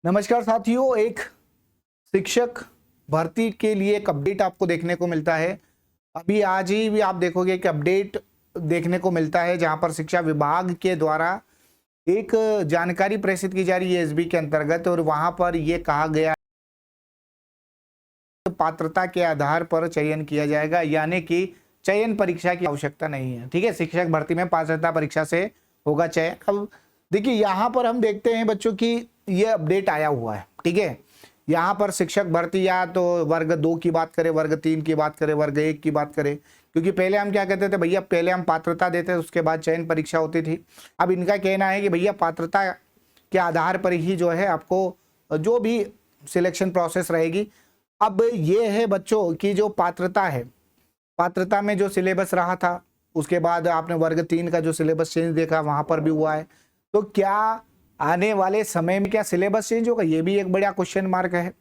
नमस्कार साथियों, एक शिक्षक भर्ती के लिए एक अपडेट आपको देखने को मिलता है। अभी आज ही भी आप देखोगे कि अपडेट देखने को मिलता है जहां पर शिक्षा विभाग के द्वारा एक जानकारी प्रेषित की जा रही है एसबी के अंतर्गत, और वहां पर यह कहा गया पात्रता के आधार पर चयन किया जाएगा, यानी कि चयन परीक्षा की आवश्यकता नहीं है। ठीक है, शिक्षक भर्ती में पात्रता परीक्षा से होगा चयन। अब देखिए यहाँ पर हम देखते हैं बच्चों की ये अपडेट आया हुआ है। ठीक है, यहाँ पर शिक्षक भर्ती या तो वर्ग 2 की बात करें, वर्ग 3 की बात करें, वर्ग 1 की बात करें, क्योंकि पहले हम क्या कहते थे भैया, पहले हम पात्रता देते थे, उसके बाद चयन परीक्षा होती थी। अब इनका कहना है कि भैया पात्रता के आधार पर ही जो है आपको जो भी सिलेक्शन प्रोसेस रहेगी। अब ये है बच्चों की जो पात्रता है, पात्रता में जो सिलेबस रहा था, उसके बाद आपने वर्ग 3 का जो सिलेबस चेंज देखा वहां पर भी हुआ है, तो क्या आने वाले समय में क्या सिलेबस चेंज होगा, ये भी एक बड़ा क्वेश्चन मार्क है।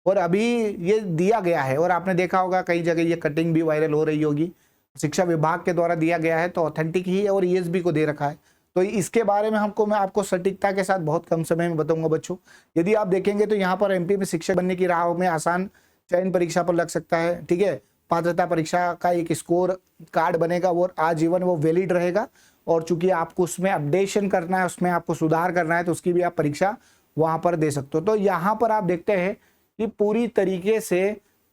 और अभी ये दिया गया है और आपने देखा होगा कई जगह ये कटिंग भी वायरल हो रही होगी, शिक्षा विभाग के द्वारा दिया गया है, तो ऑथेंटिक ही है और ईएसबी को दे रखा है। तो इसके बारे में मैं आपको सटीकता के साथ बहुत कम समय में बताऊंगा बच्चों। यदि आप देखेंगे तो यहाँ पर एमपी में शिक्षक बनने की राह में आसान चयन परीक्षा पर लग सकता है। ठीक है, पात्रता परीक्षा का एक स्कोर कार्ड बनेगा, वो आजीवन वो वैलिड रहेगा, और चूंकि आपको उसमें अपडेशन करना है, उसमें आपको सुधार करना है, तो उसकी भी आप परीक्षा वहां पर दे सकते हो। तो यहाँ पर आप देखते हैं कि पूरी तरीके से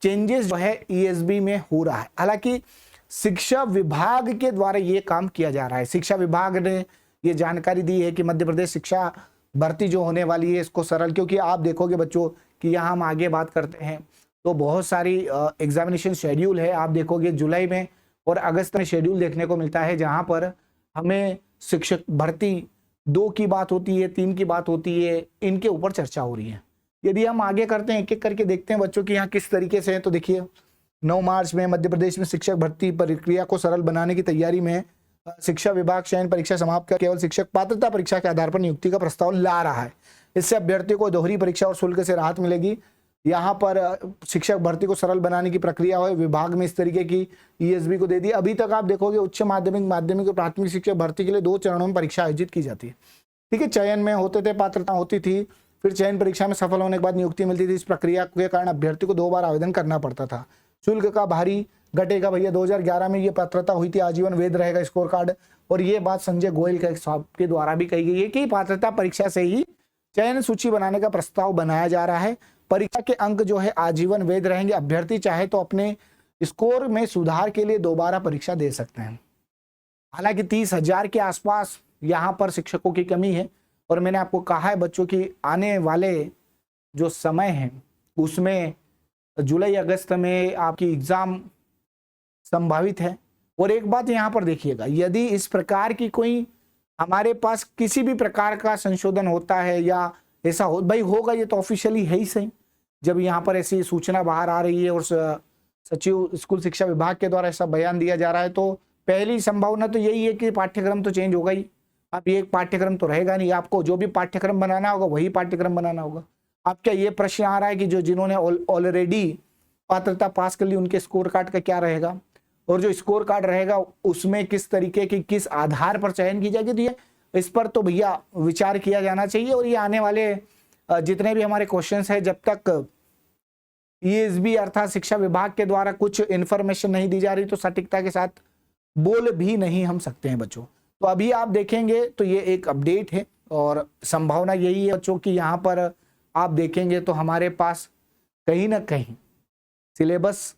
चेंजेस जो है ईएसबी में हो रहा है। हालांकि शिक्षा विभाग के द्वारा ये काम किया जा रहा है। शिक्षा विभाग ने ये जानकारी दी है कि मध्य प्रदेश शिक्षा भर्ती जो होने वाली है इसको सरल, क्योंकि आप देखोगे बच्चों कि यहाँ हम आगे बात करते हैं तो बहुत सारी एग्जामिनेशन शेड्यूल है। आप देखोगे जुलाई में और अगस्त में शेड्यूल देखने को मिलता है, जहां पर हमें शिक्षक भर्ती 2 की बात होती है, 3 की बात होती है, इनके ऊपर चर्चा हो रही है। यदि हम आगे करते हैं, एक एक करके देखते हैं बच्चों की यहाँ किस तरीके से है, तो देखिए 9 मार्च में मध्य प्रदेश में शिक्षक भर्ती प्रक्रिया को सरल बनाने की तैयारी में शिक्षा विभाग चयन परीक्षा समाप्त कर केवल शिक्षक पात्रता परीक्षा के आधार पर नियुक्ति का प्रस्ताव ला रहा है। इससे अभ्यर्थियों को दोहरी परीक्षा और शुल्क से राहत मिलेगी। यहाँ पर शिक्षक भर्ती को सरल बनाने की प्रक्रिया है, विभाग में इस तरीके की ईएसबी को दे दी। अभी तक आप देखोगे उच्च माध्यमिक, माध्यमिक और प्राथमिक शिक्षक भर्ती के लिए 2 चरणों में परीक्षा आयोजित की जाती है। ठीक है, चयन में होते थे, पात्रता होती थी, फिर चयन परीक्षा में सफल होने के बाद नियुक्ति मिलती थी। इस प्रक्रिया के कारण अभ्यर्थी को 2 बार आवेदन करना पड़ता था। शुल्क का भारी घटेगा भैया। 2011 में ये पात्रता हुई थी, आजीवन वैध रहेगा स्कोर कार्ड। और ये बात संजय गोयल के द्वारा भी कही गई है कि पात्रता परीक्षा से ही चयन सूची बनाने का प्रस्ताव बनाया जा रहा है। परीक्षा के अंक जो है आजीवन वैध रहेंगे। अभ्यर्थी चाहे तो अपने स्कोर में सुधार के लिए दोबारा परीक्षा दे सकते हैं। हालांकि 30,000 के आसपास यहाँ पर शिक्षकों की कमी है, और मैंने आपको कहा है बच्चों की आने वाले जो समय है उसमें जुलाई अगस्त में आपकी एग्जाम संभावित है। और एक बात यहाँ पर देखिएगा, यदि इस प्रकार की कोई हमारे पास किसी भी प्रकार का संशोधन होता है या ऐसा हो, भाई होगा, ये तो ऑफिशियली है ही सही। जब यहाँ पर ऐसी सूचना बाहर आ रही है और सचिव स्कूल शिक्षा विभाग के द्वारा ऐसा बयान दिया जा रहा है, तो पहली संभावना तो यही है कि पाठ्यक्रम तो चेंज होगा ही। अब ये एक पाठ्यक्रम तो रहेगा नहीं, आपको जो भी पाठ्यक्रम बनाना होगा वही पाठ्यक्रम बनाना होगा। अब क्या ये प्रश्न आ रहा है कि जो जिन्होंने ऑलरेडी पात्रता पास कर ली उनके स्कोर कार्ड का क्या रहेगा, और जो स्कोर कार्ड रहेगा उसमें किस तरीके की किस आधार पर चयन की जाएगी। तो ये इस पर तो भैया विचार किया जाना चाहिए। और ये आने वाले जितने भी हमारे क्वेश्चंस हैं, जब तक ईएसबी अर्थात शिक्षा विभाग के द्वारा कुछ इंफॉर्मेशन नहीं दी जा रही, तो सटीकता के साथ बोल भी नहीं हम सकते हैं बच्चों। तो अभी आप देखेंगे तो ये एक अपडेट है, और संभावना यही है बच्चों की यहाँ पर आप देखेंगे तो हमारे पास कहीं ना कहीं सिलेबस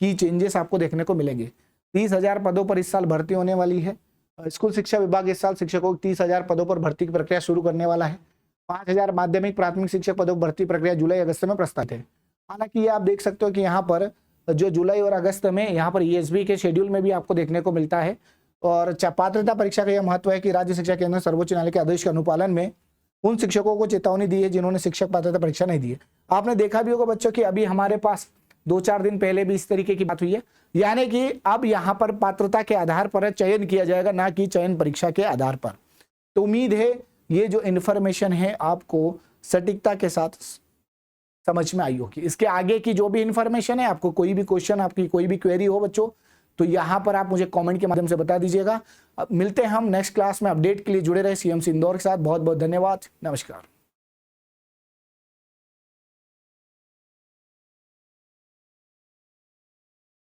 की चेंजेस आपको देखने को मिलेंगे। 30,000 पदों पर इस साल भर्ती होने वाली है। स्कूल शिक्षा विभाग इस साल शिक्षकों की 30,000 पदों पर भर्ती की प्रक्रिया शुरू करने वाला है। 5,000 माध्यमिक प्राथमिक शिक्षक पदों पर भर्ती प्रक्रिया जुलाई अगस्त में प्रस्तावित है। हालांकि ये आप देख सकते हो कि यहाँ पर जो जुलाई और अगस्त में यहाँ पर ईएसबी के शेड्यूल में भी आपको देखने को मिलता है। और पात्रता परीक्षा का यह महत्व है कि राज्य शिक्षा केंद्र सर्वोच्च न्यायालय के आदेश के अनुपालन में उन शिक्षकों को चेतावनी दी है जिन्होंने शिक्षक पात्रता परीक्षा नहीं दी है। आपने देखा भी होगा बच्चों की अभी हमारे पास 2-4 दिन पहले भी इस तरीके की बात हुई है, यानी कि अब यहाँ पर पात्रता के आधार पर चयन किया जाएगा, ना कि चयन परीक्षा के आधार पर। तो उम्मीद है ये जो इन्फॉर्मेशन है आपको सटीकता के साथ समझ में आई होगी। इसके आगे की जो भी इन्फॉर्मेशन है, आपको कोई भी क्वेश्चन, आपकी कोई भी क्वेरी हो बच्चों, तो यहाँ पर आप मुझे कमेंट के माध्यम से बता दीजिएगा। मिलते हैं हम नेक्स्ट क्लास में। अपडेट के लिए जुड़े रहे सीएमसी इंदौर के साथ। बहुत बहुत धन्यवाद, नमस्कार।